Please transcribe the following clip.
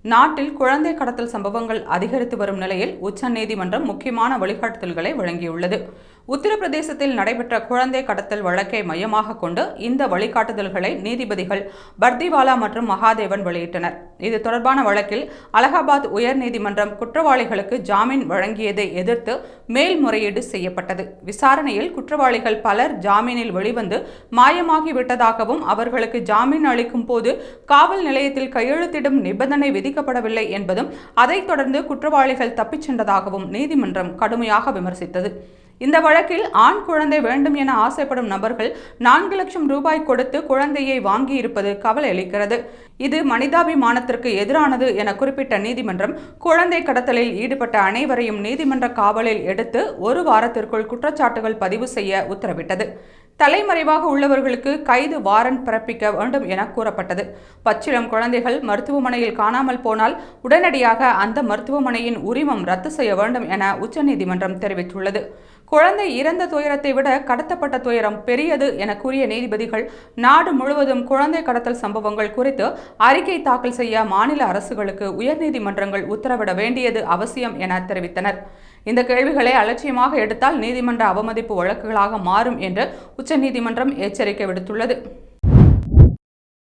நாட்டில் குழந்தை கடத்தல் சம்பவங்கள் அதிகரித்து வரும் நிலையில் உச்சநீதிமன்றம் முக்கியமான வழிகாட்டுதல்களை வழங்கியுள்ளது. உத்தரப்பிரதேசத்தில் நடைபெற்ற குழந்தை கடத்தல் வழக்கை மையமாக கொண்டு இந்த வழிகாட்டுதல்களை நீதிபதிகள் பர்திவாலா மற்றும் மகாதேவன் வெளியிட்டனர். இது தொடர்பான வழக்கில் அலகாபாத் உயர்நீதிமன்றம் குற்றவாளிகளுக்கு ஜாமீன் வழங்கியதை எதிர்த்து மேல்முறையீடு செய்யப்பட்டது. விசாரணையில் குற்றவாளிகள் பலர் ஜாமீனில் வெளிவந்து மாயமாகிவிட்டதாகவும் அவர்களுக்கு ஜாமீன் அளிக்கும் போது காவல் நிலையத்தில் கையெழுத்திடும் நிபந்தனை விதிக்கப்படவில்லை என்பதும் அதைத் தொடர்ந்து குற்றவாளிகள் தப்பிச் சென்றதாகவும் நீதிமன்றம் கடுமையாக விமர்சித்தது. இந்த வழக்கில் ஆண் குழந்தை வேண்டும் என ஆசைப்படும் நபர்கள் 4 லட்சம் ரூபாய் கொடுத்து குழந்தையை வாங்கியிருப்பது கவலை அளிக்கிறது. இது மனிதாபிமானத்திற்கு எதிரானது என குறிப்பிட்ட நீதிமன்றம் குழந்தை கடத்தலில் ஈடுபட்ட அனைவரையும் நீதிமன்ற காவலில் எடுத்து 1 வாரத்திற்குள் குற்றச்சாட்டுகள் பதிவு செய்ய உத்தரவிட்டது. தலைமறைவாக உள்ளவர்களுக்கு கைது வாரண்ட் பிறப்பிக்க வேண்டும் என கூறப்பட்டது. பச்சிளம் குழந்தைகள் மருத்துவமனையில் காணாமல் போனால் உடனடியாக அந்த மருத்துவமனையின் உரிமம் ரத்து செய்ய வேண்டும் என உச்சநீதிமன்றம் தெரிவித்துள்ளது. குழந்தை இறந்த துயரத்தை விட கடத்தப்பட்ட துயரம் பெரியது என கூறிய நீதிபதிகள் நாடு முழுவதும் குழந்தை கடத்தல் சம்பவங்கள் குறித்து அறிக்கை தாக்கல் செய்ய மாநில அரசுகளுக்கு உயர்நீதிமன்றங்கள் உத்தரவிட வேண்டியது அவசியம் என தெரிவித்தனர். இந்த கேள்விகளை அலட்சியமாக எடுத்தால் நீதிமன்ற அவமதிப்பு வழக்குகளாக மாறும் என்று உச்சநீதிமன்றம் எச்சரிக்கை விடுத்துள்ளது.